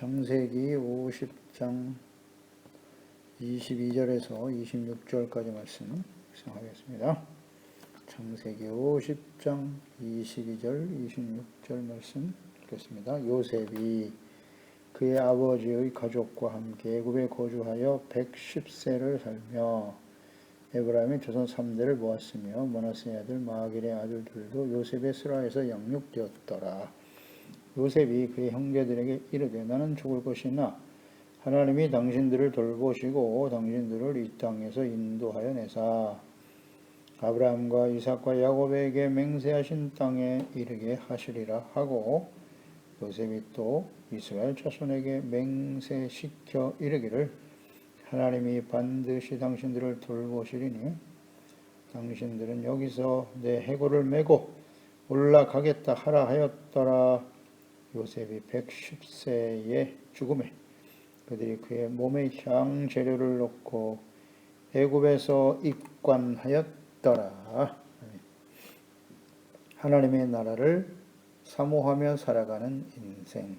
창세기 50장 22절에서 26절까지 말씀 묵상하겠습니다. 창세기 50장 22절, 26절 말씀 읽겠습니다. 요셉이 그의 아버지의 가족과 함께 애굽에 거주하여 110세를 살며 에브라임의 조선 3대를 모았으며 므낫세 아들 마길의 아들들도 요셉의 스라에서 양육되었더라. 요셉이 그의 형제들에게 이르되 나는 죽을 것이나 하나님이 당신들을 돌보시고 당신들을 이 땅에서 인도하여 내사 아브라함과 이삭과 야곱에게 맹세하신 땅에 이르게 하시리라 하고 요셉이 또 이스라엘 자손에게 맹세시켜 이르기를 하나님이 반드시 당신들을 돌보시리니 당신들은 여기서 내 해골을 메고 올라가겠다 하라 하였더라. 요셉이 110세의 죽음에 그들이 그의 몸에 향 재료를 넣고 애굽에서 입관하였더라. 하나님의 나라를 사모하며 살아가는 인생.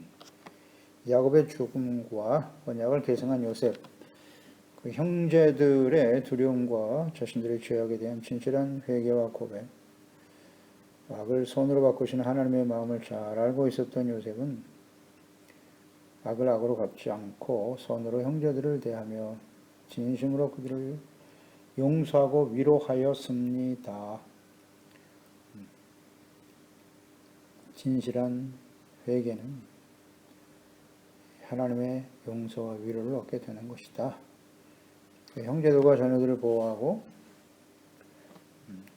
야곱의 죽음과 언약을 계승한 요셉. 그 형제들의 두려움과 자신들의 죄악에 대한 진실한 회개와 고백. 악을 선으로 바꾸시는 하나님의 마음을 잘 알고 있었던 요셉은 악을 악으로 갚지 않고 선으로 형제들을 대하며 진심으로 그들을 용서하고 위로하였습니다. 진실한 회개는 하나님의 용서와 위로를 얻게 되는 것이다. 형제들과 자녀들을 보호하고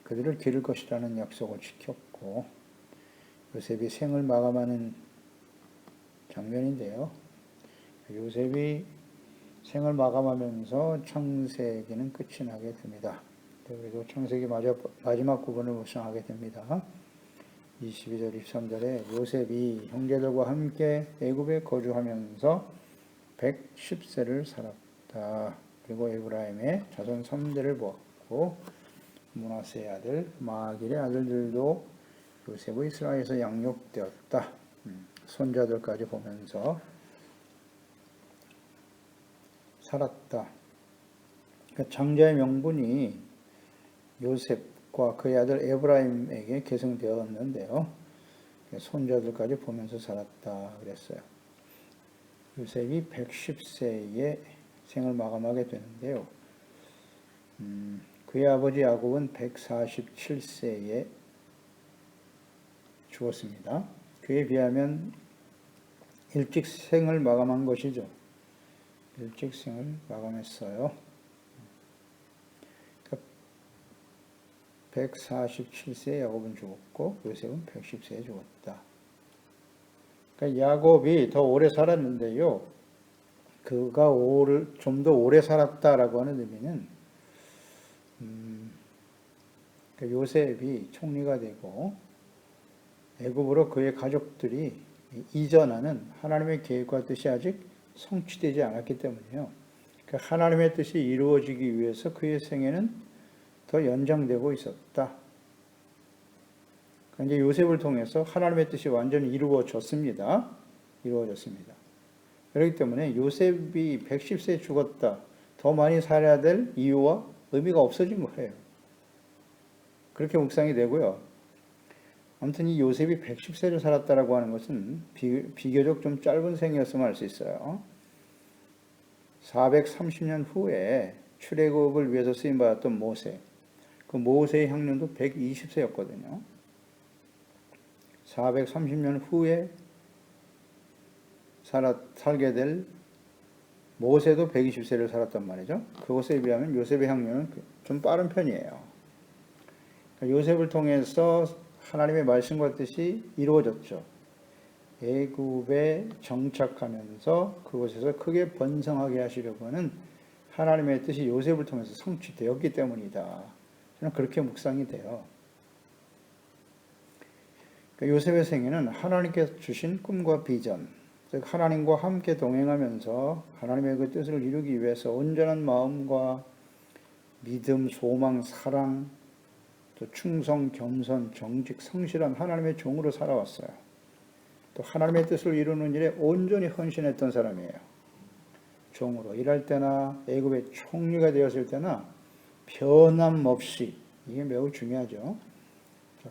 그들을 기를 것이라는 약속을 지켰고 요셉이 생을 마감하는 장면인데요. 요셉이 생을 마감하면서 창세기는 끝이 나게 됩니다. 그리고 창세기 마지막 부분을 묵상하게 됩니다. 22절, 23절에 요셉이 형제들과 함께 애굽에 거주하면서 110세를 살았다. 그리고 에브라임의 자손 3대를 모았고 므낫세의 아들 마길의 아들들도 요셉의 스라에서 양육되었다. 손자들까지 보면서 살았다. 장자의 명분이 요셉과 그의 아들 에브라임에게 계승되었는데요. 손자들까지 보면서 살았다 그랬어요. 요셉이 110세에 생을 마감하게 되는데요. 그의 아버지 야곱은 147세에 죽었습니다. 그에 비하면 일찍 생을 마감한 것이죠. 일찍 생을 마감했어요. 147세에 야곱은 죽었고 요셉은 110세에 죽었다. 그러니까 야곱이 더 오래 살았는데요. 그가 좀 더 오래 살았다라고 하는 의미는 요셉이 총리가 되고 애굽으로 그의 가족들이 이전하는 하나님의 계획과 뜻이 아직 성취되지 않았기 때문이에요. 그러니까 하나님의 뜻이 이루어지기 위해서 그의 생애는 더 연장되고 있었다. 그러니까 이제 요셉을 통해서 하나님의 뜻이 완전히 이루어졌습니다. 그렇기 때문에 요셉이 110세에 죽었다. 더 많이 살아야 될 이유와 의미가 없어진 거예요. 그렇게 묵상이 되고요. 아무튼 이 요셉이 110세를 살았다라고 하는 것은 비교적 좀 짧은 생이었으면 알 수 있어요. 430년 후에 출애굽을 위해서 쓰임받았던 모세. 그 모세의 향년도 120세였거든요. 430년 후에 살게 될 모세도 120세를 살았단 말이죠. 그것에 비하면 요셉의 향년은 좀 빠른 편이에요. 그러니까 요셉을 통해서 하나님의 말씀과 뜻이 이루어졌죠. 애굽에 정착하면서 그곳에서 크게 번성하게 하시려고 하는 하나님의 뜻이 요셉을 통해서 성취되었기 때문이다. 저는 그렇게 묵상이 돼요. 그러니까 요셉의 생애는 하나님께서 주신 꿈과 비전, 즉 하나님과 함께 동행하면서 하나님의 그 뜻을 이루기 위해서 온전한 마음과 믿음, 소망, 사랑, 또 충성, 겸손, 정직, 성실한 하나님의 종으로 살아왔어요. 또 하나님의 뜻을 이루는 일에 온전히 헌신했던 사람이에요. 종으로 일할 때나 애굽의 총리가 되었을 때나 변함없이, 이게 매우 중요하죠.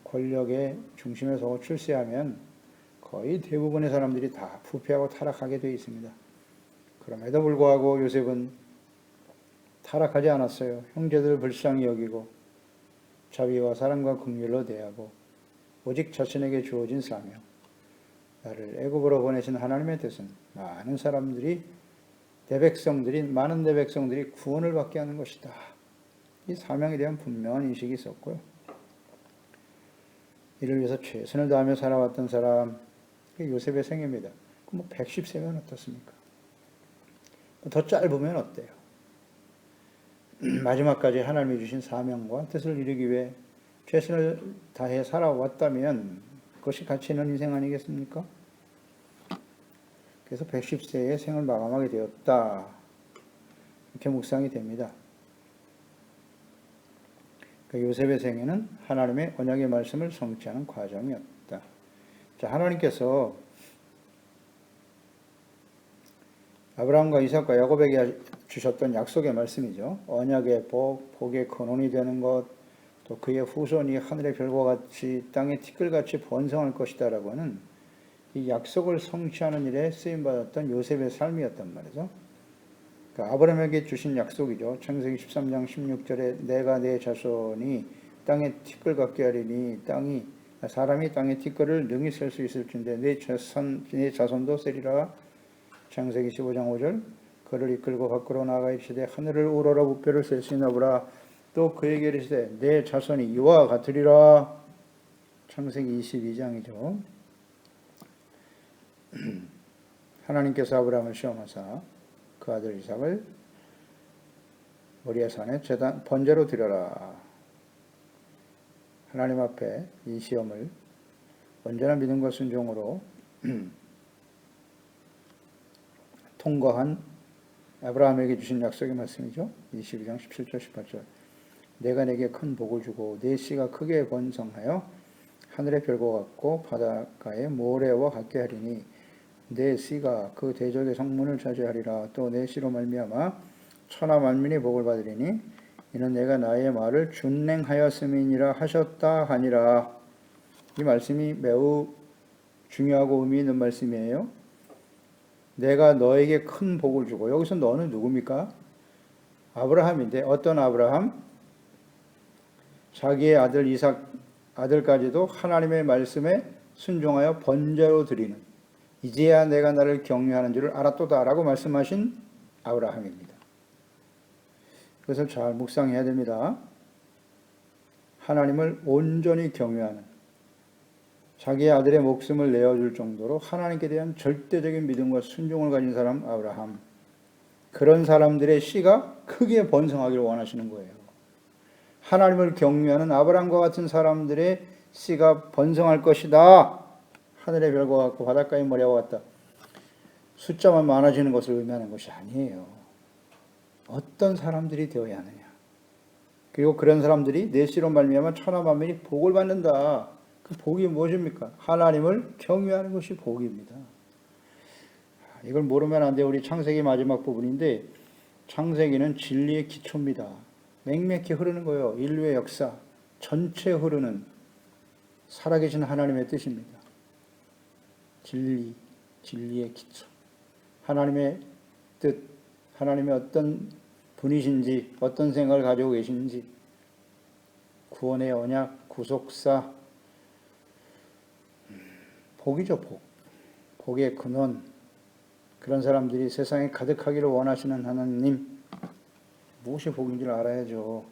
권력의 중심에 서고 출세하면 거의 대부분의 사람들이 다 부패하고 타락하게 되어 있습니다. 그럼에도 불구하고 요셉은 타락하지 않았어요. 형제들을 불쌍히 여기고 자비와 사랑과 긍휼로 대하고 오직 자신에게 주어진 사명, 나를 애굽으로 보내신 하나님의 뜻은 많은 내 백성들이 구원을 받게 하는 것이다. 이 사명에 대한 분명한 인식이 있었고요. 이를 위해서 최선을 다하며 살아왔던 사람, 요셉의 생애입니다. 그럼 110세면 어떻습니까? 더 짧으면 어때요? 마지막까지 하나님이 주신 사명과 뜻을 이루기 위해 최선을 다해 살아왔다면 그것이 가치 있는 인생 아니겠습니까? 그래서 110세에 생을 마감하게 되었다. 이렇게 묵상이 됩니다. 요셉의 생애는 하나님의 언약의 말씀을 성취하는 과정이었다. 자, 하나님께서 아브라함과 이삭과 야곱에게 주셨던 약속의 말씀이죠. 언약의 복, 복의 근원이 되는 것, 또 그의 후손이 하늘의 별과 같이 땅의 티끌같이 번성할 것이다 라고 하는 이 약속을 성취하는 일에 쓰임받았던 요셉의 삶이었단 말이죠. 아브라함에게 주신 약속이죠. 창세기 13장 16절에 내가 내 자손이 땅의 티끌 같게 하리니 사람이 땅의 티끌을 능히 셀 수 있을진데 내 자손도 세리라. 창세기 15장 5절 그를 이끌고 밖으로 나가 이르시되 하늘을 우러러 부표를 셀 수 있나 보라. 또 그에게 이르시되 내 자손이 이와 같으리라. 창세기 22장이죠. 하나님께서 아브라함을 시험하사 그 아들 이삭을 모리아 산에 번제로 드려라. 하나님 앞에 이 시험을 언제나 믿음과 순종으로 통과한 아브라함에게 주신 약속의 말씀이죠. 22장 17절 18절 내가 내게 큰 복을 주고 내 씨가 크게 번성하여 하늘의 별과 같고 바닷가의 모래와 같게 하리니 내 씨가 그 대적의 성문을 차지하리라. 또 내 씨로 말미암아 천하 만민이 복을 받으리니 이는 내가 나의 말을 준행하였음이니라 하셨다 하니라. 이 말씀이 매우 중요하고 의미 있는 말씀이에요. 내가 너에게 큰 복을 주고, 여기서 너는 누굽니까? 아브라함인데 어떤 아브라함? 자기의 아들 이삭 아들까지도 하나님의 말씀에 순종하여 번제로 드리는, 이제야 내가 나를 경외하는 줄을 알았도다 라고 말씀하신 아브라함입니다. 그것을 잘 묵상해야 됩니다. 하나님을 온전히 경외하는, 자기의 아들의 목숨을 내어줄 정도로 하나님께 대한 절대적인 믿음과 순종을 가진 사람 아브라함. 그런 사람들의 씨가 크게 번성하기를 원하시는 거예요. 하나님을 경외하는 아브라함과 같은 사람들의 씨가 번성할 것이다. 하늘의 별과 같고 바닷가의 모래와 같다. 숫자만 많아지는 것을 의미하는 것이 아니에요. 어떤 사람들이 되어야 하느냐. 그리고 그런 사람들이 내 씨로 말미암아 천하 만민이 복을 받는다. 그 복이 무엇입니까? 하나님을 경외하는 것이 복입니다. 이걸 모르면 안 돼요. 우리 창세기 마지막 부분인데 창세기는 진리의 기초입니다. 맹맥히 흐르는 거예요. 인류의 역사 전체 흐르는 살아계신 하나님의 뜻입니다. 진리의 기초. 하나님의 뜻, 하나님의 어떤 분이신지, 어떤 생각을 가지고 계신지, 구원의 언약, 구속사, 복이죠, 복. 복의 근원. 그런 사람들이 세상에 가득하기를 원하시는 하나님, 무엇이 복인지를 알아야죠.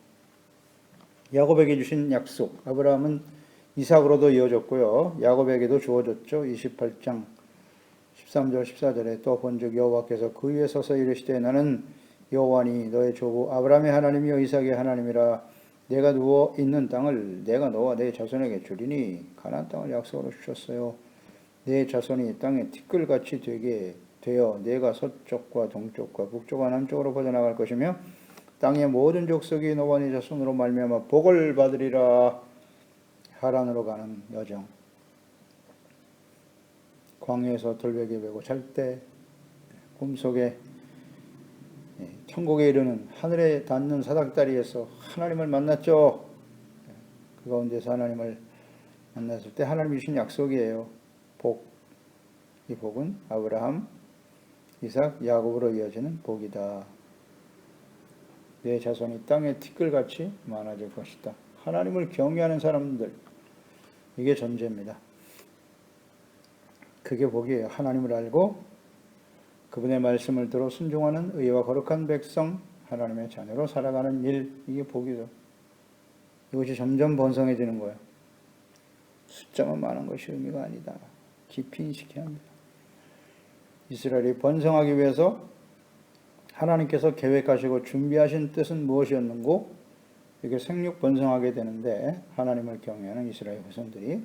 야곱에게 주신 약속, 아브라함은 이삭으로도 이어졌고요. 야곱에게도 주어졌죠. 28장 13절 14절에 또 본즉 여호와께서 그 위에 서서 이르시되 나는 여호와니 너의 조부 아브라함의 하나님이요 이삭의 하나님이라. 내가 누워 있는 땅을 내가 너와 내 자손에게 주리니 가나안 땅을 약속으로 주셨어요. 내 자손이 땅에 티끌같이 되어 내가 서쪽과 동쪽과 북쪽과 남쪽으로 퍼져나갈 것이며 땅의 모든 족속이 너와 네 자손으로 말미암아 복을 받으리라. 하란으로 가는 여정. 광야에서 돌베개 베고 잘 때 꿈속에 천국에 이르는 하늘에 닿는 사닥다리에서 하나님을 만났죠. 그 가운데서 하나님을 만났을 때 하나님이 주신 약속이에요. 복. 이 복은 아브라함, 이삭, 야곱으로 이어지는 복이다. 내 자손이 땅의 티끌같이 많아질 것이다. 하나님을 경외하는 사람들, 이게 전제입니다. 그게 복이에요. 하나님을 알고 그분의 말씀을 들어 순종하는 의와 거룩한 백성, 하나님의 자녀로 살아가는 일, 이게 복이죠. 이것이 점점 번성해지는 거예요. 숫자만 많은 것이 의미가 아니다. 깊이 인식해야 합니다. 이스라엘이 번성하기 위해서 하나님께서 계획하시고 준비하신 뜻은 무엇이었는고, 이게 생육 번성하게 되는데 하나님을 경외하는 이스라엘 후손들이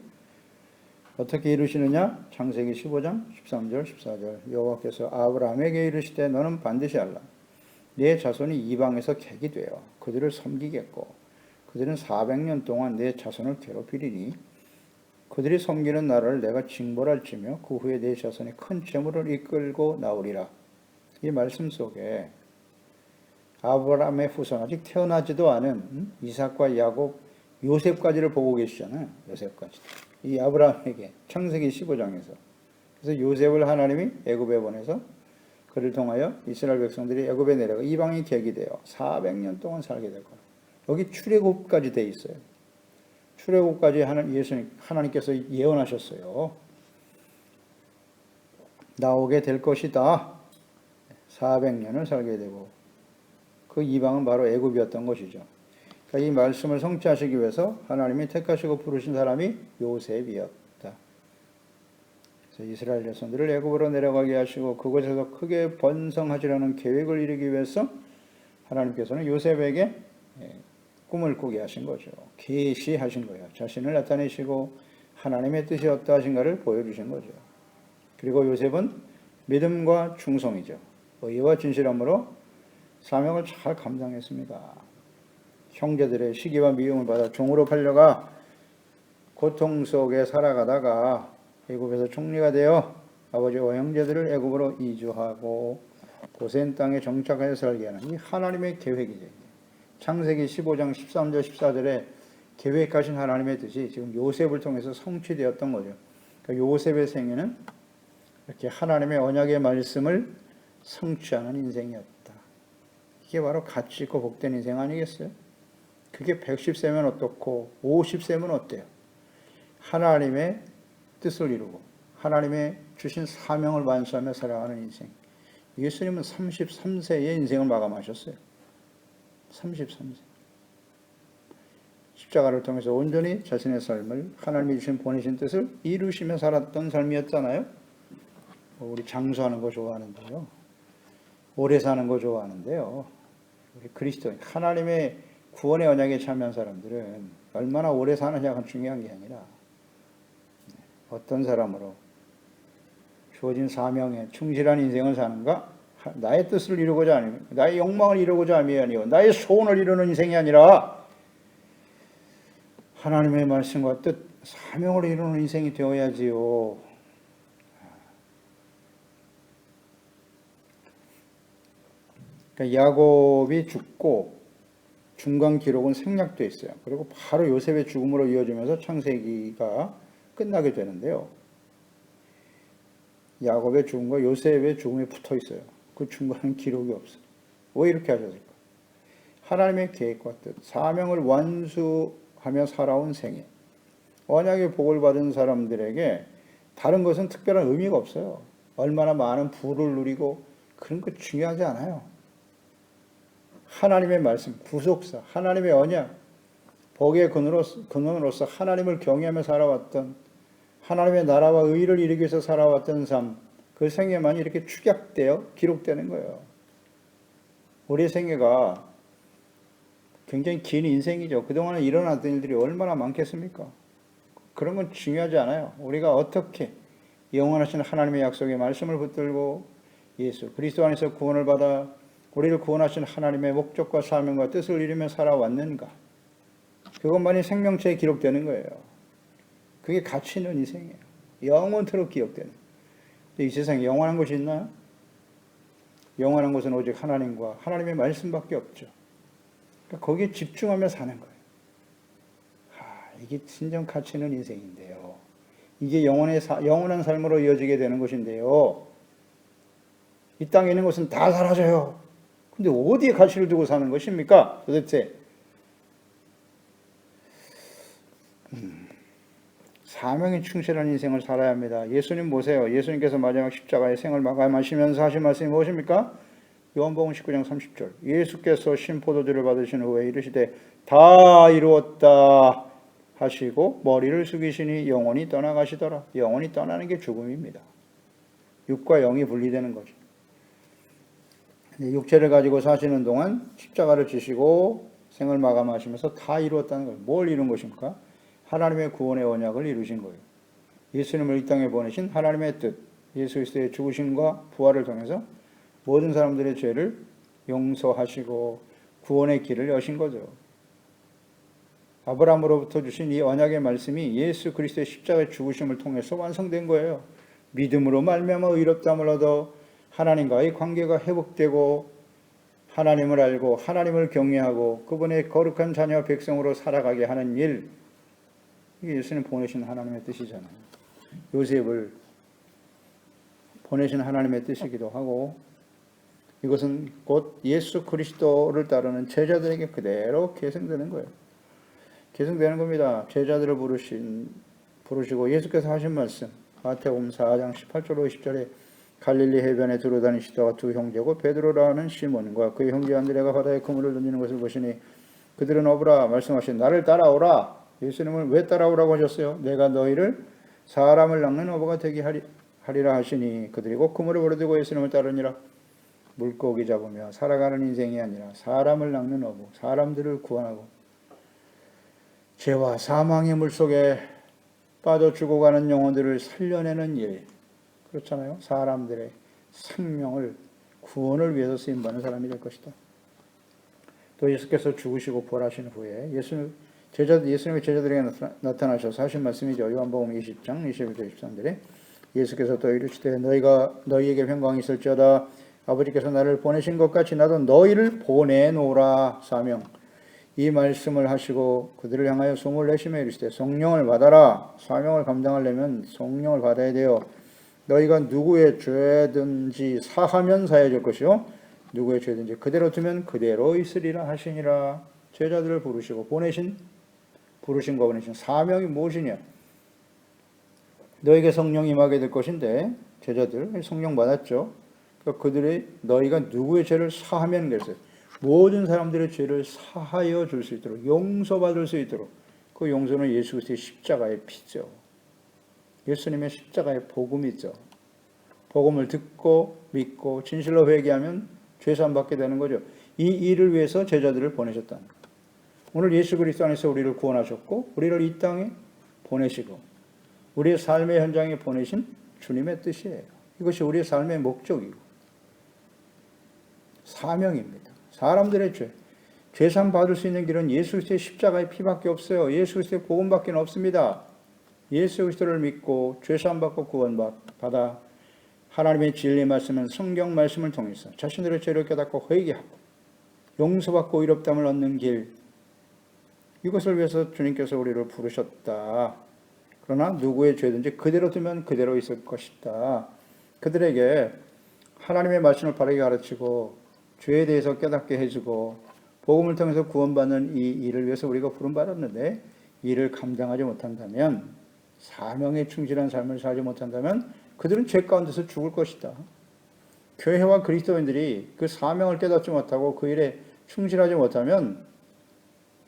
어떻게 이루시느냐? 창세기 15장 13절 14절 여호와께서 아브라함에게 이르시되 너는 반드시 알라. 네 자손이 이방에서 객이 되어 그들을 섬기겠고 그들은 400년 동안 네 자손을 괴롭히리니 그들이 섬기는 나라를 내가 징벌할지며 그 후에 네 자손이 큰 재물을 이끌고 나오리라. 이 말씀 속에 아브라함의 후손, 아직 태어나지도 않은 이삭과 야곱, 요셉까지를 보고 계시잖아요. 요셉까지. 이 아브라함에게 창세기 15장에서. 그래서 요셉을 하나님이 애굽에 보내서 그를 통하여 이스라엘 백성들이 애굽에 내려가 이방인 객이 되어 400년 동안 살게 될 거예요. 여기 출애굽까지 돼 있어요. 출애굽까지 하나님께서 예언하셨어요. 나오게 될 것이다. 400년을 살게 되고 그 이방은 바로 애굽이었던 것이죠. 그러니까 이 말씀을 성취하시기 위해서 하나님이 택하시고 부르신 사람이 요셉이었다. 그래서 이스라엘 자손들을 애굽으로 내려가게 하시고 그곳에서 크게 번성하시려는 계획을 이루기 위해서 하나님께서는 요셉에게 꿈을 꾸게 하신 거죠. 계시하신 거예요. 자신을 나타내시고 하나님의 뜻이 어떠하신가를 보여주신 거죠. 그리고 요셉은 믿음과 충성이죠. 의와 진실함으로 사명을 잘 감당했습니다. 형제들의 시기와 미움을 받아 종으로 팔려가 고통 속에 살아가다가 애굽에서 총리가 되어 아버지와 형제들을 애굽으로 이주하고 고센 땅에 정착하여 살게 하는 이 하나님의 계획이죠. 창세기 15장 13절 14절에 계획하신 하나님의 뜻이 지금 요셉을 통해서 성취되었던 거죠. 그러니까 요셉의 생애는 이렇게 하나님의 언약의 말씀을 성취하는 인생이었다. 이게 바로 가치 있고 복된 인생 아니겠어요? 그게 110세면 어떻고 50세면 어때요? 하나님의 뜻을 이루고 하나님의 주신 사명을 완수하며 살아가는 인생. 예수님은 33세의 인생을 마감하셨어요. 33세. 십자가를 통해서 온전히 자신의 삶을 하나님이 주신 보내신 뜻을 이루시며 살았던 삶이었잖아요. 우리 장수하는 거 좋아하는데요. 오래 사는 거 좋아하는데요. 우리 그리스도인, 하나님의 구원의 언약에 참여한 사람들은 얼마나 오래 사느냐가 중요한 게 아니라 어떤 사람으로 주어진 사명에 충실한 인생을 사는가? 나의 뜻을 이루고자 아니면 나의 욕망을 이루고자 함이 아니요 나의 소원을 이루는 인생이 아니라 하나님의 말씀과 뜻, 사명을 이루는 인생이 되어야지요. 그러니까 야곱이 죽고 중간 기록은 생략되어 있어요. 그리고 바로 요셉의 죽음으로 이어지면서 창세기가 끝나게 되는데요. 야곱의 죽음과 요셉의 죽음이 붙어 있어요. 그 중간은 기록이 없어요. 왜 이렇게 하셨을까? 하나님의 계획과 뜻, 사명을 완수하며 살아온 생애, 언약의 복을 받은 사람들에게 다른 것은 특별한 의미가 없어요. 얼마나 많은 부를 누리고 그런 거 중요하지 않아요. 하나님의 말씀, 구속사, 하나님의 언약, 복의 근원으로서 하나님을 경외하며 살아왔던 하나님의 나라와 의를 이루기 위해서 살아왔던 삶, 그 생애만이 이렇게 축약되어 기록되는 거예요. 우리의 생애가 굉장히 긴 인생이죠. 그동안에 일어났던 일들이 얼마나 많겠습니까? 그런 건 중요하지 않아요. 우리가 어떻게 영원하신 하나님의 약속의 말씀을 붙들고 예수 그리스도 안에서 구원을 받아 우리를 구원하신 하나님의 목적과 사명과 뜻을 이루며 살아왔는가? 그것만이 생명체에 기록되는 거예요. 그게 가치 있는 인생이에요. 영원토록 기억되는. 이 세상에 영원한 것이 있나요? 영원한 것은 오직 하나님과 하나님의 말씀밖에 없죠. 그러니까 거기에 집중하며 사는 거예요. 이게 진정 가치 있는 인생인데요. 이게 영원한 삶으로 이어지게 되는 것인데요. 이 땅에 있는 것은 다 사라져요. 근데 어디에 가치를 두고 사는 것입니까? 도대체 사명에 충실한 인생을 살아야 합니다. 예수님 보세요. 예수님께서 마지막 십자가의 생을 마감하시면서 하신 말씀이 무엇입니까? 요한복음 19장 30절. 예수께서 신포도주를 받으신 후에 이르시되 다 이루었다 하시고 머리를 숙이시니 영혼이 떠나가시더라. 영혼이 떠나는 게 죽음입니다. 육과 영이 분리되는 거죠. 육체를 가지고 사시는 동안 십자가를 지시고 생을 마감하시면서 다 이루었다는 거예요. 뭘 이룬 것입니까? 하나님의 구원의 언약을 이루신 거예요. 예수님을 이 땅에 보내신 하나님의 뜻, 예수 그리스도의 죽으심과 부활을 통해서 모든 사람들의 죄를 용서하시고 구원의 길을 여신 거죠. 아브라함으로부터 주신 이 언약의 말씀이 예수 그리스도의 십자가의 죽으심을 통해서 완성된 거예요. 믿음으로 말미암아 의롭다함을 얻어 하나님과의 관계가 회복되고 하나님을 알고 하나님을 경외하고 그분의 거룩한 자녀 백성으로 살아가게 하는 일, 이게 예수님 보내신 하나님의 뜻이잖아요. 요셉을 보내신 하나님의 뜻이기도 하고 이것은 곧 예수 그리스도를 따르는 제자들에게 그대로 계승되는 거예요. 계승되는 겁니다. 제자들을 부르시고 예수께서 하신 말씀 마태복음 4장 18절 50절에 갈릴리 해변에 두루 다니시다가 두 형제고 베드로라는 시몬과 그의 형제 안드레가 바다에 그물을 던지는 것을 보시니 그들은 어부라 말씀하신 나를 따라오라. 예수님을 왜 따라오라고 하셨어요? 내가 너희를 사람을 낚는 어부가 되게 하리라 하시니 그들이 곧 그물을 버려두고 예수님을 따르니라. 물고기 잡으며 살아가는 인생이 아니라 사람을 낚는 어부, 사람들을 구원하고 죄와 사망의 물속에 빠져 죽어가는 영혼들을 살려내는 일, 그렇잖아요. 사람들의 생명을 구원을 위해서 쓰임받는 사람이 될 것이다. 또 예수께서 죽으시고 부활하신 후에 예수님의 제자들에게 나타나셔서 하신 말씀이죠. 요한복음 20장 21절 23절에 예수께서 또 이르시되 너희에게 평강이 있을지어다. 아버지께서 나를 보내신 것 같이 나도 너희를 보내노라. 사명. 이 말씀을 하시고 그들을 향하여 숨을 내쉬며 이르시되 성령을 받아라. 사명을 감당하려면 성령을 받아야 돼요. 너희가 누구의 죄든지 사하면 사해질 것이요 누구의 죄든지 그대로 두면 그대로 있으리라 하시니라. 제자들을 부르시고 부르신 사명이 무엇이냐? 너에게 성령이 임하게 될 것인데 제자들 성령 받았죠. 그러니까 너희가 누구의 죄를 사하면 그랬어요. 모든 사람들의 죄를 사하여 줄 수 있도록 용서받을 수 있도록 그 용서는 예수 그리스도의 십자가의 피죠. 예수님의 십자가의 복음이죠. 복음을 듣고 믿고 진실로 회개하면 죄사함 받게 되는 거죠. 이 일을 위해서 제자들을 보내셨다는 거예요. 오늘 예수 그리스도 안에서 우리를 구원하셨고 우리를 이 땅에 보내시고 우리의 삶의 현장에 보내신 주님의 뜻이에요. 이것이 우리의 삶의 목적이고 사명입니다. 사람들의 죄사함 받을 수 있는 길은 예수 그리스도의 십자가의 피밖에 없어요. 예수 그리스도의 복음밖에 없습니다. 예수 그리스도를 믿고 죄사함 받고 구원받아 하나님의 진리 말씀은 성경 말씀을 통해서 자신들의 죄를 깨닫고 회개하고 용서받고 의롭다함을 얻는 길, 이것을 위해서 주님께서 우리를 부르셨다. 그러나 누구의 죄든지 그대로 두면 그대로 있을 것이다. 그들에게 하나님의 말씀을 바르게 가르치고 죄에 대해서 깨닫게 해주고 복음을 통해서 구원받는 이 일을 위해서 우리가 부름받았는데 이를 감당하지 못한다면, 사명에 충실한 삶을 살지 못한다면 그들은 죄 가운데서 죽을 것이다. 교회와 그리스도인들이 그 사명을 깨닫지 못하고 그 일에 충실하지 못하면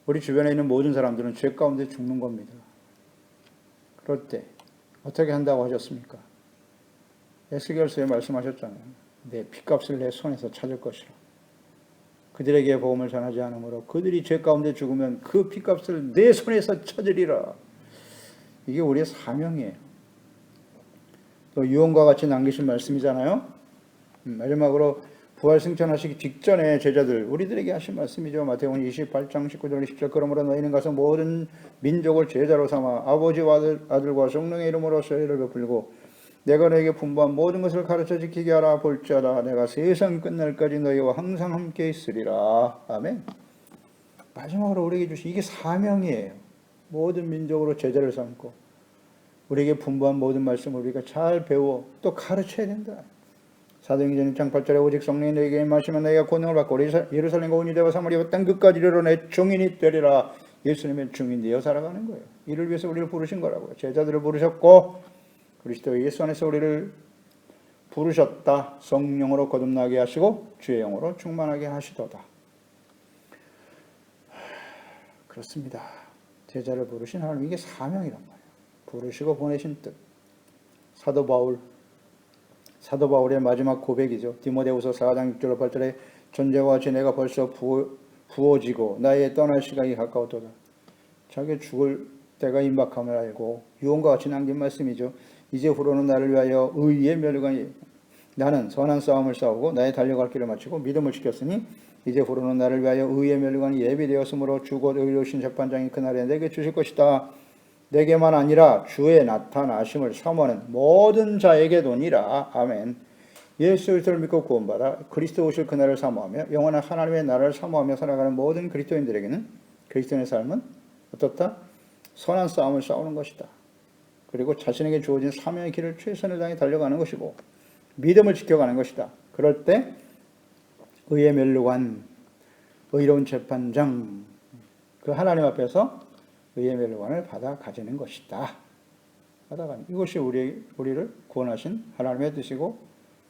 우리 주변에 있는 모든 사람들은 죄 가운데 죽는 겁니다. 그럴 때 어떻게 한다고 하셨습니까? 에스겔서에 말씀하셨잖아요. 내 핏값을 내 손에서 찾을 것이라. 그들에게 복음을 전하지 않으므로 그들이 죄 가운데 죽으면 그 핏값을 내 손에서 찾으리라. 이게 우리의 사명이에요. 또 유언과 같이 남기신 말씀이잖아요. 마지막으로 부활 승천하시기 직전에 제자들 우리들에게 하신 말씀이죠. 마태복음 28장 19절 20절 그러므로 너희는 가서 모든 민족을 제자로 삼아 아버지와 아들과 성령의 이름으로 세례를 베풀고 내가 너에게 분부한 모든 것을 가르쳐 지키게 하라. 볼지어다 내가 세상 끝날까지 너희와 항상 함께 있으리라. 아멘. 마지막으로 우리에게 주신 이게 사명이에요. 모든 민족으로 제자를 삼고 우리에게 분부한 모든 말씀을 우리가 잘 배워 또 가르쳐야 된다. 사도행전 1장 8절에 오직 성령이 너희에게 임하시면 너희가 권능을 받고 예루살렘과 온 유대와 사마리아 땅 끝까지 이르러 내 증인이 되리라. 예수님의 증인 되어 살아가는 거예요. 이를 위해서 우리를 부르신 거라고요. 제자들을 부르셨고 그리스도 예수 안에서 우리를 부르셨다. 성령으로 거듭나게 하시고 주의 영으로 충만하게 하시도다. 그렇습니다. 제자를 부르신 하나님, 이게 사명이란 말이에요. 부르시고 보내신 뜻. 사도 바울의 마지막 고백이죠. 디모데후서 4장 6절 8절에 전제와 같이 내가 벌써 부어지고 나의 떠날 시간이 가까웠도다. 자기 죽을 때가 임박함을 알고 유언과 같이 남긴 말씀이죠. 이제 후로는 나를 위하여 의의 면류관이 나는 선한 싸움을 싸우고 나의 달려갈 길을 마치고 믿음을 지켰으니 이제 후로는 나를 위하여 의의 면류관이 예비되었으므로 주 곧 의로우신 재판장이 그날에 내게 주실 것이다. 내게만 아니라 주의 나타나심을 사모하는 모든 자에게도니라. 아멘. 예수 그리스도를 믿고 구원받아 그리스도 오실 그날을 사모하며 영원한 하나님의 나라를 사모하며 살아가는 모든 그리스도인들에게는 그리스도인의 삶은 어떻다? 선한 싸움을 싸우는 것이다. 그리고 자신에게 주어진 사명의 길을 최선을 다해 달려가는 것이고 믿음을 지켜가는 것이다. 그럴 때 의의 면류관, 의로운 재판장, 그 하나님 앞에서 의의 면류관을 받아 가지는 것이다. 받아가는 이것이 우리를 구원하신 하나님의 뜻이고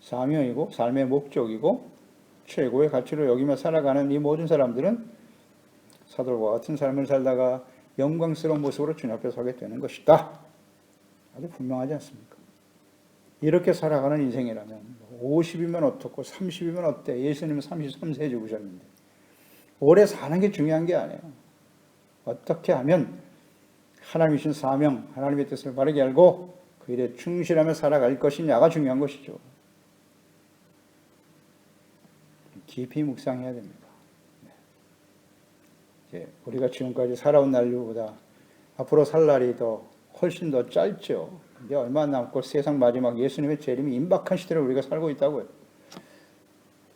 사명이고 삶의 목적이고 최고의 가치로 여기며 살아가는 이 모든 사람들은 사도와 같은 삶을 살다가 영광스러운 모습으로 주님 앞에 서게 되는 것이다. 아주 분명하지 않습니까? 이렇게 살아가는 인생이라면 50이면 어떻고 30이면 어때? 예수님은 33세에 죽으셨는데 오래 사는 게 중요한 게 아니에요. 어떻게 하면 하나님이 주신 사명, 하나님의 뜻을 바르게 알고 그 일에 충실하며 살아갈 것이냐가 중요한 것이죠. 깊이 묵상해야 됩니다. 이제 우리가 지금까지 살아온 날보다 앞으로 살 날이 훨씬 더 짧죠. 이제 얼마 남고 세상 마지막 예수님의 재림이 임박한 시대를 우리가 살고 있다고요.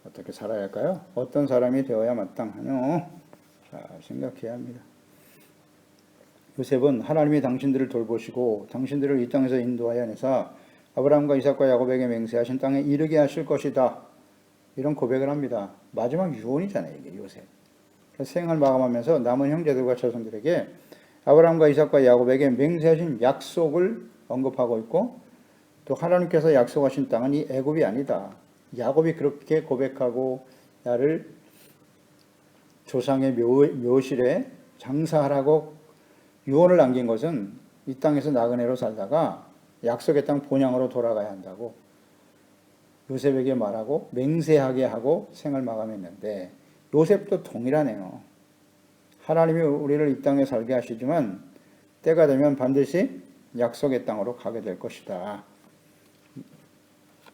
어떻게 살아야 할까요? 어떤 사람이 되어야 마땅하뇨? 잘 생각해야 합니다. 요셉은 하나님이 당신들을 돌보시고 당신들을 이 땅에서 인도하여 내사 아브라함과 이삭과 야곱에게 맹세하신 땅에 이르게 하실 것이다. 이런 고백을 합니다. 마지막 유언이잖아요, 이게 요셉. 생을 마감하면서 남은 형제들과 자손들에게 아브라함과 이삭과 야곱에게 맹세하신 약속을 언급하고 있고 또 하나님께서 약속하신 땅은 이 애굽이 아니다. 야곱이 그렇게 고백하고 나를 조상의 묘실에 장사하라고 유언을 남긴 것은 이 땅에서 나그네로 살다가 약속의 땅 본향으로 돌아가야 한다고 요셉에게 말하고 맹세하게 하고 생을 마감했는데 요셉도 동일하네요. 하나님이 우리를 이 땅에 살게 하시지만 때가 되면 반드시 약속의 땅으로 가게 될 것이다.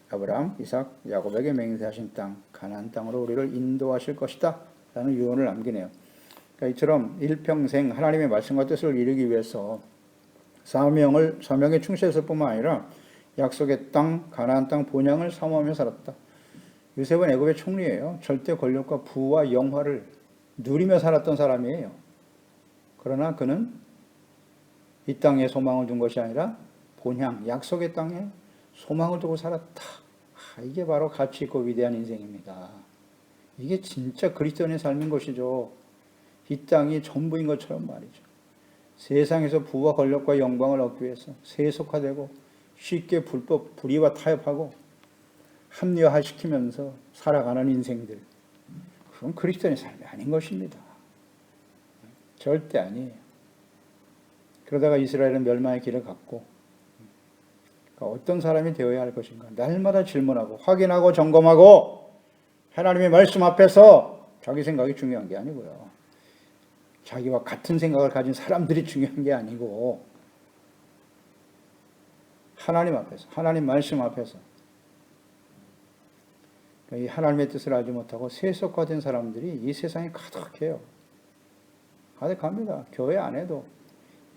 아브라함, 이삭, 야곱에게 맹세하신 땅, 가나안 땅으로 우리를 인도하실 것이다. 라는 유언을 남기네요. 그러니까 이처럼 일평생 하나님의 말씀과 뜻을 이루기 위해서 사명에 충실했을 뿐만 아니라 약속의 땅, 가나안 땅 본향을 사모하며 살았다. 요셉은 애굽의 총리예요. 절대 권력과 부와 영화를 누리며 살았던 사람이에요. 그러나 그는 이 땅에 소망을 둔 것이 아니라 본향, 약속의 땅에 소망을 두고 살았다. 이게 바로 가치 있고 위대한 인생입니다. 이게 진짜 그리스도인의 삶인 것이죠. 이 땅이 전부인 것처럼 말이죠. 세상에서 부와 권력과 영광을 얻기 위해서 세속화되고 쉽게 불의와 타협하고 합리화시키면서 살아가는 인생들. 그건 그리스도인의 삶이 아닌 것입니다. 절대 아니에요. 그러다가 이스라엘은 멸망의 길을 갔고 그러니까 어떤 사람이 되어야 할 것인가 날마다 질문하고 확인하고 점검하고 하나님의 말씀 앞에서 자기 생각이 중요한 게 아니고요. 자기와 같은 생각을 가진 사람들이 중요한 게 아니고 하나님 앞에서 하나님 말씀 앞에서 이 하나님의 뜻을 알지 못하고 세속화된 사람들이 이 세상에 가득해요. 가득합니다. 교회 안에도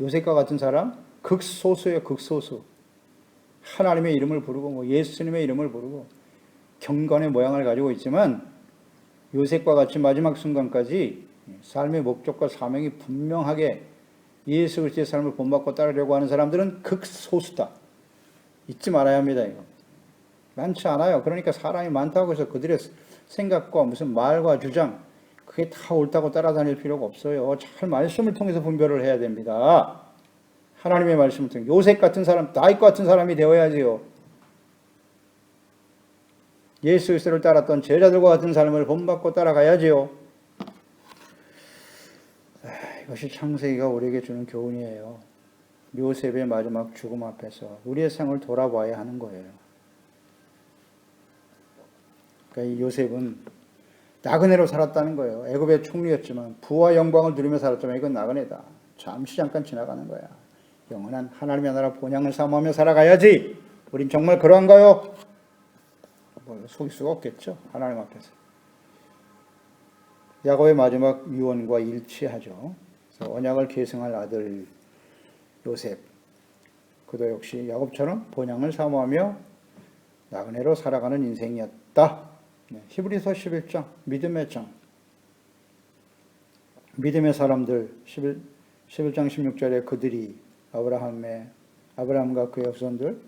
요셉과 같은 사람 극소수예요. 극소수. 하나님의 이름을 부르고 뭐 예수님의 이름을 부르고 경건의 모양을 가지고 있지만 요셉과 같이 마지막 순간까지 삶의 목적과 사명이 분명하게 예수 그리스도의 삶을 본받고 따르려고 하는 사람들은 극소수다. 잊지 말아야 합니다. 이거 많지 않아요. 그러니까 사람이 많다고 해서 그들의 생각과 무슨 말과 주장 그게 다 옳다고 따라다닐 필요가 없어요. 잘 말씀을 통해서 분별을 해야 됩니다. 하나님의 말씀을 통해 요셉 같은 사람, 다윗 같은 사람이 되어야지요. 예수 그리스도를 따랐던 제자들과 같은 삶을 본받고 따라가야지요. 이것이 창세기가 우리에게 주는 교훈이에요. 요셉의 마지막 죽음 앞에서 우리의 생을 돌아봐야 하는 거예요. 그러니까 이 요셉은 나그네로 살았다는 거예요. 애굽의 총리였지만 부와 영광을 누리며 살았지만 이건 나그네다. 잠시 잠깐 지나가는 거야. 영원한 하나님의 나라 본향을 사모하며 살아가야지. 우린 정말 그러한가요? 속일 수가 없겠죠. 하나님 앞에서. 야곱의 마지막 유언과 일치하죠. 그래서 언약을 계승할 아들 요셉. 그도 역시 야곱처럼 본향을 사모하며 나그네로 살아가는 인생이었다. 히브리서 11장, 믿음의 장. 믿음의 사람들, 11장 16절에 그들이 아브라함과 그의 후손들,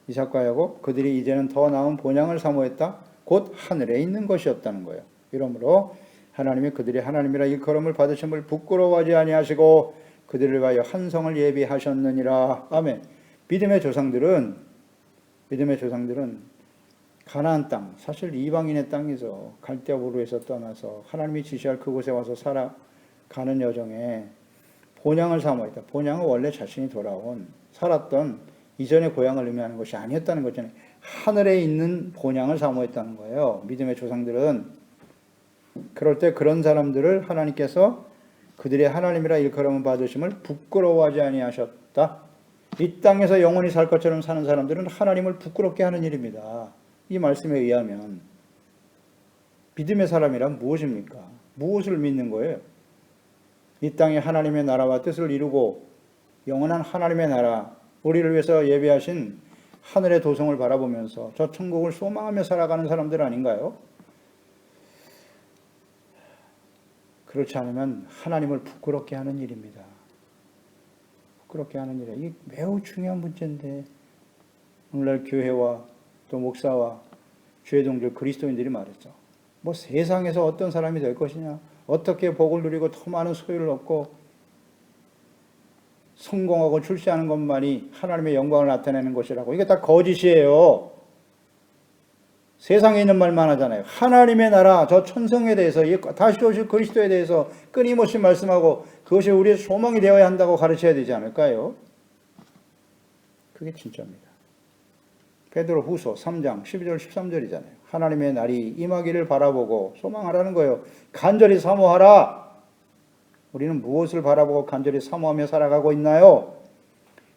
이삭과 야곱, 그들이 이제는 더 나은 본향을 사모했다. 곧 하늘에 있는 것이었다는 거예요. 이러므로 하나님이 그들이 하나님이라 일컬음을 받으심을 부끄러워하지 아니하시고 그들을 위하여 한 성을 예비하셨느니라. 아멘. 믿음의 조상들은 가나안 땅, 사실 이방인의 땅에서 갈대아 우르에서 떠나서 하나님이 지시할 그곳에 와서 살아가는 여정에 본향을 사모했다. 본향은 원래 자신이 살았던 이전의 고향을 의미하는 것이 아니었다는 거잖아요. 하늘에 있는 본향을 사모했다는 거예요. 믿음의 조상들은. 그럴 때 그런 사람들을 하나님께서 그들의 하나님이라 일컬음을 받으심을 부끄러워하지 아니하셨다. 이 땅에서 영원히 살 것처럼 사는 사람들은 하나님을 부끄럽게 하는 일입니다. 이 말씀에 의하면 믿음의 사람이란 무엇입니까? 무엇을 믿는 거예요? 이 땅에 하나님의 나라와 뜻을 이루고 영원한 하나님의 나라, 우리를 위해서 예비하신 하늘의 도성을 바라보면서 저 천국을 소망하며 살아가는 사람들 아닌가요? 그렇지 않으면 하나님을 부끄럽게 하는 일입니다. 부끄럽게 하는 일이에요. 이게 매우 중요한 문제인데 오늘날 교회와 또 목사와 주의 동들 그리스도인들이 말했죠. 뭐 세상에서 어떤 사람이 될 것이냐, 어떻게 복을 누리고 더 많은 소유를 얻고 성공하고 출세하는 것만이 하나님의 영광을 나타내는 것이라고. 이게 다 거짓이에요. 세상에 있는 말만 하잖아요. 하나님의 나라, 저 천성에 대해서, 다시 오실 그리스도에 대해서 끊임없이 말씀하고 그것이 우리의 소망이 되어야 한다고 가르쳐야 되지 않을까요? 그게 진짜입니다. 베드로후서 3장 12절 13절이잖아요. 하나님의 날이 임하기를 바라보고 소망하라는 거예요. 간절히 사모하라. 우리는 무엇을 바라보고 간절히 사모하며 살아가고 있나요?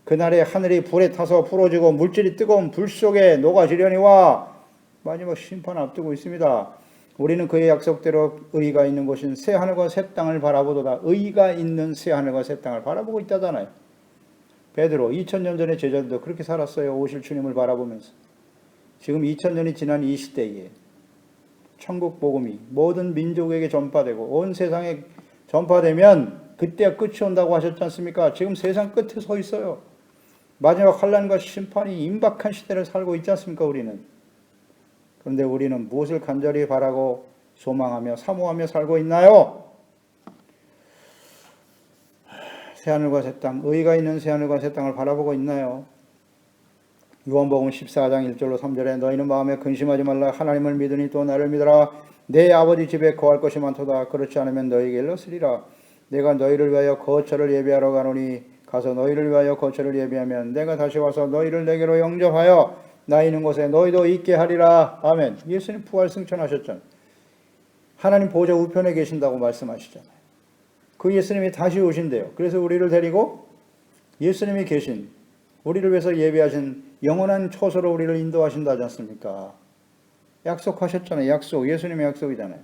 그날에 하늘이 불에 타서 부러지고 물질이 뜨거운 불 속에 녹아지려니와 마지막 심판 앞두고 있습니다. 우리는 그의 약속대로 의가 있는 곳인 새 하늘과 새 땅을 바라보도다. 의가 있는 새 하늘과 새 땅을 바라보고 있다잖아요. 베드로 2000년 전의 제자들도 그렇게 살았어요. 오실 주님을 바라보면서. 지금 2000년이 지난 이 시대에 천국 복음이 모든 민족에게 전파되고 온 세상에 전파되면 그때가 끝이 온다고 하셨지 않습니까? 지금 세상 끝에 서 있어요. 마지막 환난과 심판이 임박한 시대를 살고 있지 않습니까? 우리는. 그런데 우리는 무엇을 간절히 바라고 소망하며 사모하며 살고 있나요? 새하늘과 새 땅, 의가 있는 새하늘과 새 땅을 바라보고 있나요? 요한복음 14장 1절로 3절에 너희는 마음에 근심하지 말라. 하나님을 믿으니 또 나를 믿어라. 내 아버지 집에 거할 것이 많도다. 그렇지 않으면 너희에게 일렀으리라. 내가 너희를 위하여 거처를 예비하러 가노니 가서 너희를 위하여 거처를 예비하면 내가 다시 와서 너희를 내게로 영접하여 나 있는 곳에 너희도 있게 하리라. 아멘. 예수님 부활 승천하셨잖아요. 하나님 보좌 우편에 계신다고 말씀하시잖아요. 그 예수님이 다시 오신대요. 그래서 우리를 데리고 예수님이 계신, 우리를 위해서 예비하신 영원한 처소로 우리를 인도하신다지 않습니까? 약속하셨잖아요. 약속. 예수님의 약속이잖아요.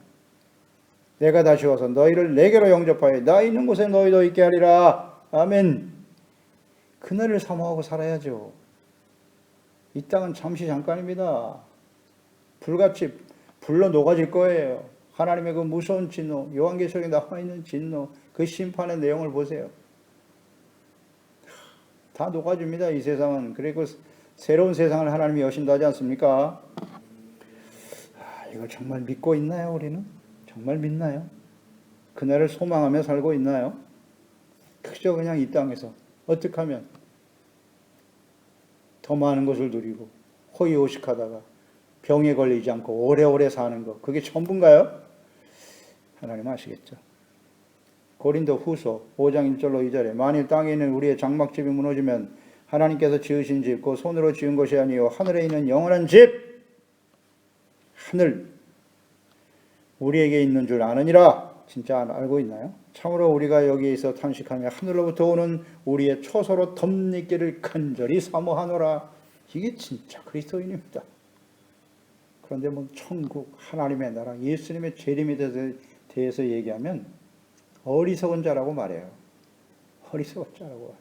내가 다시 와서 너희를 내게로 영접하여 나 있는 곳에 너희도 있게 하리라. 아멘. 그날을 사모하고 살아야죠. 이 땅은 잠시 잠깐입니다. 불같이 불러 녹아질 거예요. 하나님의 그 무서운 진노, 요한계시록에 나와 있는 진노, 그 심판의 내용을 보세요. 다 녹아집니다. 이 세상은. 그리고 새로운 세상을 하나님이 여신다 하지 않습니까? 이걸 정말 믿고 있나요, 우리는? 정말 믿나요? 그날을 소망하며 살고 있나요? 그저 그냥 이 땅에서 어떻게 하면 더 많은 것을 누리고 호의호식하다가 병에 걸리지 않고 오래오래 사는 것, 그게 전부인가요? 하나님 아시겠죠? 고린도 후서 5장 1절로 2절에 만일 땅에 있는 우리의 장막집이 무너지면 하나님께서 지으신 집, 그 손으로 지은 것이 아니요 하늘에 있는 영원한 집, 하늘, 우리에게 있는 줄 아느니라. 진짜 알고 있나요? 참으로 우리가 여기에 있어 탄식하며 하늘로부터 오는 우리의 초소로 덧입기를 간절히 사모하노라. 이게 진짜 그리스도인입니다. 그런데 뭐 천국, 하나님의 나라, 예수님의 재림에 대해서 얘기하면 어리석은 자라고 말해요. 어리석은 자라고 말해요.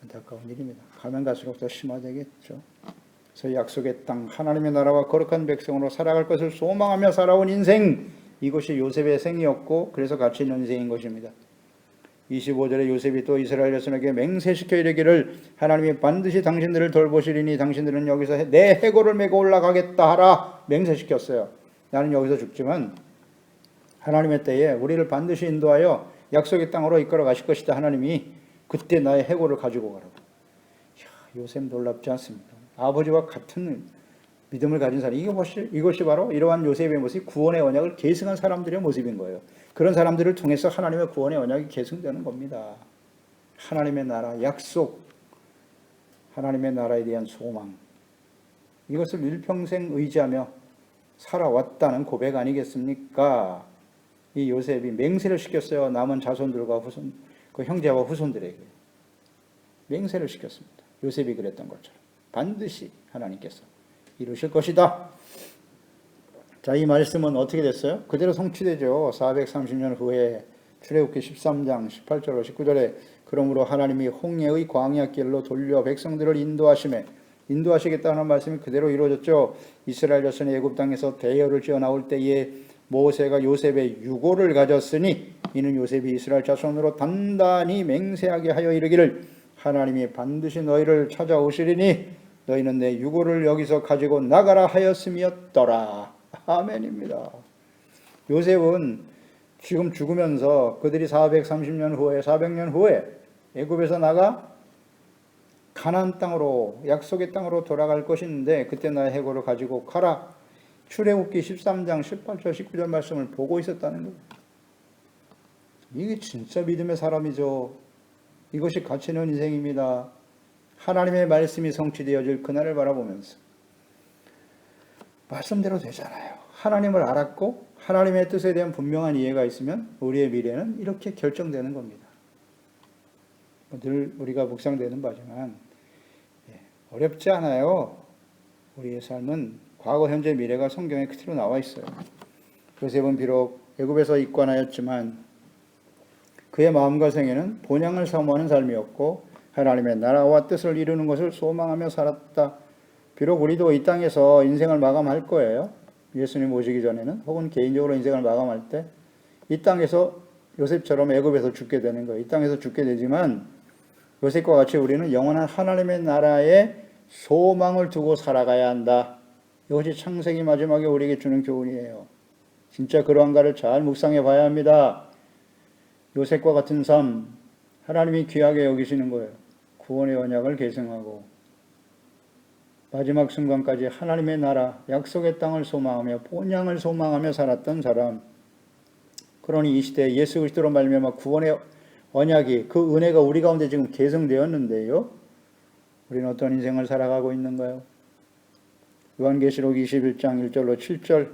안타까운 일입니다. 가면 갈수록 더 심화되겠죠. 그래서 약속의 땅, 하나님의 나라와 거룩한 백성으로 살아갈 것을 소망하며 살아온 인생, 이것이 요셉의 생이었고 그래서 가치 있는 인생인 것입니다. 25절에 요셉이 또 이스라엘 자손에게 맹세시켜 이르기를 하나님이 반드시 당신들을 돌보시리니 당신들은 여기서 내 해골을 메고 올라가겠다 하라 맹세시켰어요. 나는 여기서 죽지만 하나님의 때에 우리를 반드시 인도하여 약속의 땅으로 이끌어 가실 것이다. 하나님이 그때 나의 해골을 가지고 가라고. 요셉 놀랍지 않습니까? 아버지와 같은 믿음을 가진 사람, 이것이 바로 이러한 요셉의 모습이 구원의 언약을 계승한 사람들의 모습인 거예요. 그런 사람들을 통해서 하나님의 구원의 언약이 계승되는 겁니다. 하나님의 나라, 약속, 하나님의 나라에 대한 소망, 이것을 일평생 의지하며 살아왔다는 고백 아니겠습니까? 이 요셉이 맹세를 시켰어요. 남은 자손들과 후손, 그 형제와 후손들에게 맹세를 시켰습니다. 요셉이 그랬던 것처럼 반드시 하나님께서 이루실 것이다. 자, 이 말씀은 어떻게 됐어요? 그대로 성취되죠. 430년 후에 출애굽기 13장 18절로 19절에 그러므로 하나님이 홍해의 광야길로 돌려 백성들을 인도하시겠다는 말씀이 그대로 이루어졌죠. 이스라엘 자손이 애굽 땅에서 대열을 지어 나올 때에 모세가 요셉의 유고를 가졌으니 이는 요셉이 이스라엘 자손으로 단단히 맹세하게 하여 이르기를 하나님이 반드시 너희를 찾아오시리니 너희는 내 유고를 여기서 가지고 나가라 하였음이었더라. 아멘입니다. 요셉은 지금 죽으면서 그들이 430년 후에 400년 후에 애굽에서 나가 가나안 땅으로 약속의 땅으로 돌아갈 것인데 그때 나의 해골을 가지고 가라. 출애굽기 13장 18절 19절 말씀을 보고 있었다는 거예요. 이게 진짜 믿음의 사람이죠. 이것이 가치 있는 인생입니다. 하나님의 말씀이 성취되어질 그날을 바라보면서 말씀대로 되잖아요. 하나님을 알았고 하나님의 뜻에 대한 분명한 이해가 있으면 우리의 미래는 이렇게 결정되는 겁니다. 늘 우리가 묵상되는 바지만 어렵지 않아요. 우리의 삶은 과거, 현재, 미래가 성경에 그대로 나와 있어요. 요셉은 비록 애굽에서 입관하였지만 그의 마음과 생애는 본향을 사모하는 삶이었고 하나님의 나라와 뜻을 이루는 것을 소망하며 살았다. 비록 우리도 이 땅에서 인생을 마감할 거예요. 예수님 오시기 전에는 혹은 개인적으로 인생을 마감할 때 이 땅에서 요셉처럼 애굽에서 죽게 되는 거예요. 이 땅에서 죽게 되지만 요셉과 같이 우리는 영원한 하나님의 나라에 소망을 두고 살아가야 한다. 이것이 창세기 마지막에 우리에게 주는 교훈이에요. 진짜 그러한가를 잘 묵상해 봐야 합니다. 요셉과 같은 삶, 하나님이 귀하게 여기시는 거예요. 구원의 언약을 계승하고 마지막 순간까지 하나님의 나라, 약속의 땅을 소망하며 본향을 소망하며 살았던 사람. 그러니 이 시대에 예수 그리스도로 말미암아 구원의 언약이, 그 은혜가 우리 가운데 지금 계승되었는데요. 우리는 어떤 인생을 살아가고 있는가요? 요한계시록 21장 1절로 7절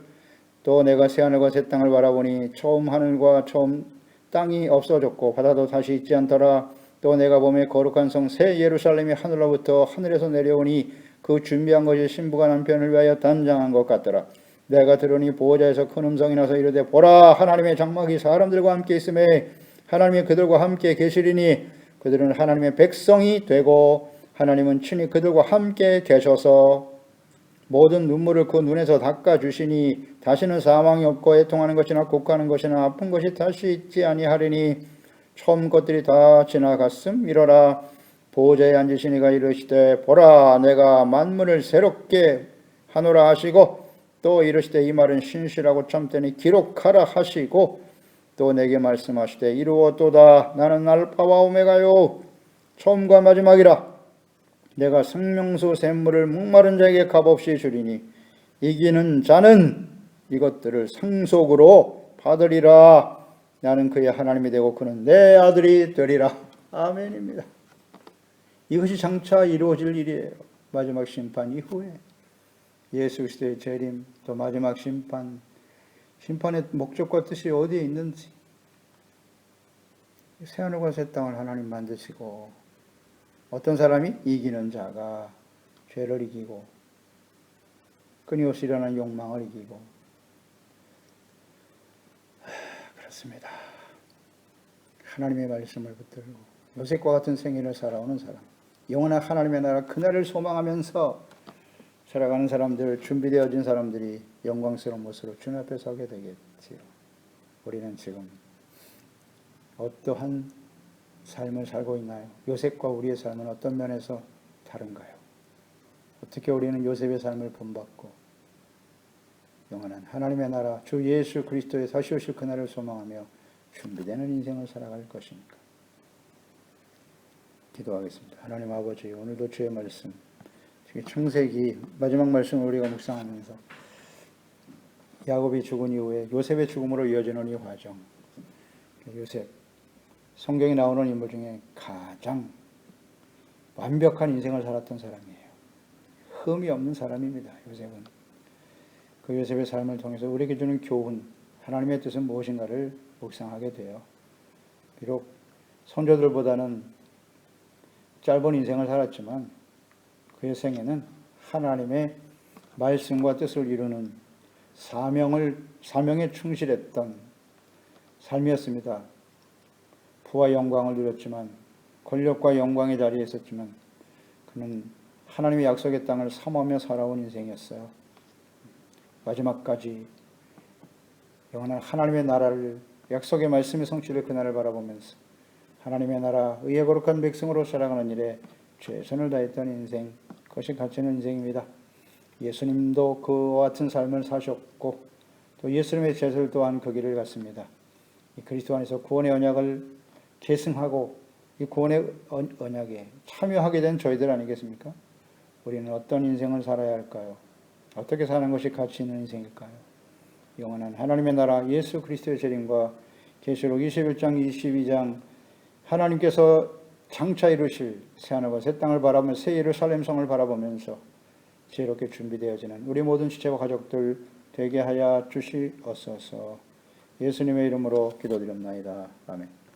또 내가 새하늘과 새 땅을 바라보니 처음 하늘과 처음 땅이 없어졌고 바다도 다시 있지 않더라. 또 내가 보매 거룩한 성 새 예루살렘이 하늘로부터 하늘에서 내려오니 그 준비한 것이 신부가 남편을 위하여 단장한 것 같더라. 내가 들으니 보호자에서 큰 음성이 나서 이르되 보라 하나님의 장막이 사람들과 함께 있음에 하나님이 그들과 함께 계시리니 그들은 하나님의 백성이 되고 하나님은 친히 그들과 함께 계셔서 모든 눈물을 그 눈에서 닦아주시니 다시는 사망이 없고 애통하는 것이나 곡하는 것이나 아픈 것이 다시 있지 아니하리니 처음 것들이 다 지나갔음. 이러라 보호자에 앉으신 이가 이르시되 보라 내가 만물을 새롭게 하노라 하시고 또 이르시되 이 말은 신실하고 참되니 기록하라 하시고 또 내게 말씀하시되 이루었도다. 나는 알파와 오메가요 처음과 마지막이라. 내가 생명수 샘물을 목마른 자에게 값없이 주리니 이기는 자는 이것들을 상속으로 받으리라. 나는 그의 하나님이 되고 그는 내 아들이 되리라. 아멘입니다. 이것이 장차 이루어질 일이에요. 마지막 심판 이후에 예수 그리스도의 재림, 또 마지막 심판, 심판의 목적과 뜻이 어디에 있는지, 새하늘과 새 땅을 하나님 만드시고 어떤 사람이 이기는 자가 죄를 이기고 끊임없이 일어나는 욕망을 이기고, 그렇습니다. 하나님의 말씀을 붙들고 요셉과 같은 생애를 살아오는 사람, 영원한 하나님의 나라 그날을 소망하면서 살아가는 사람들, 준비되어진 사람들이 영광스러운 모습으로 주님 앞에 서게 되겠지요. 우리는 지금 어떠한 삶을 살고 있나요? 요셉과 우리의 삶은 어떤 면에서 다른가요? 어떻게 우리는 요셉의 삶을 본받고 영원한 하나님의 나라 주 예수 그리스도의 다시 오실 그날을 소망하며 준비되는 인생을 살아갈 것입니까? 기도하겠습니다. 하나님 아버지, 오늘도 주의 말씀, 창세기 마지막 말씀을 우리가 묵상하면서 야곱이 죽은 이후에 요셉의 죽음으로 이어지는 이 과정, 요셉, 성경에 나오는 인물 중에 가장 완벽한 인생을 살았던 사람이에요. 흠이 없는 사람입니다. 요셉은. 그 요셉의 삶을 통해서 우리에게 주는 교훈, 하나님의 뜻은 무엇인가를 묵상하게 돼요. 비록 선조들보다는 짧은 인생을 살았지만 그의 생애는 하나님의 말씀과 뜻을 이루는 사명에 충실했던 삶이었습니다. 부와 영광을 누렸지만, 권력과 영광의 자리에 있었지만 그는 하나님의 약속의 땅을 사모하며 살아온 인생이었어요. 마지막까지 영원한 하나님의 나라를, 약속의 말씀의 성취를 그날을 바라보면서 하나님의 나라, 의의 거룩한 백성으로 살아가는 일에 최선을 다했던 인생, 그것이 가치 있는 인생입니다. 예수님도 그와 같은 삶을 사셨고 또 예수님의 제자들 또한 그 길을 갔습니다. 이 그리스도 안에서 구원의 언약을 계승하고 이 구원의 언약에 참여하게 된 저희들 아니겠습니까? 우리는 어떤 인생을 살아야 할까요? 어떻게 사는 것이 가치 있는 인생일까요? 영원한 하나님의 나라, 예수 그리스도의 재림과 계시록 21장 22장 하나님께서 장차 이루실 새하늘과 새 땅을 바라보며 새 예루살렘 성을 바라보면서 지혜롭게 준비되어지는 우리 모든 지체와 가족들 되게 하여 주시옵소서. 예수님의 이름으로 기도드립나이다. 아멘.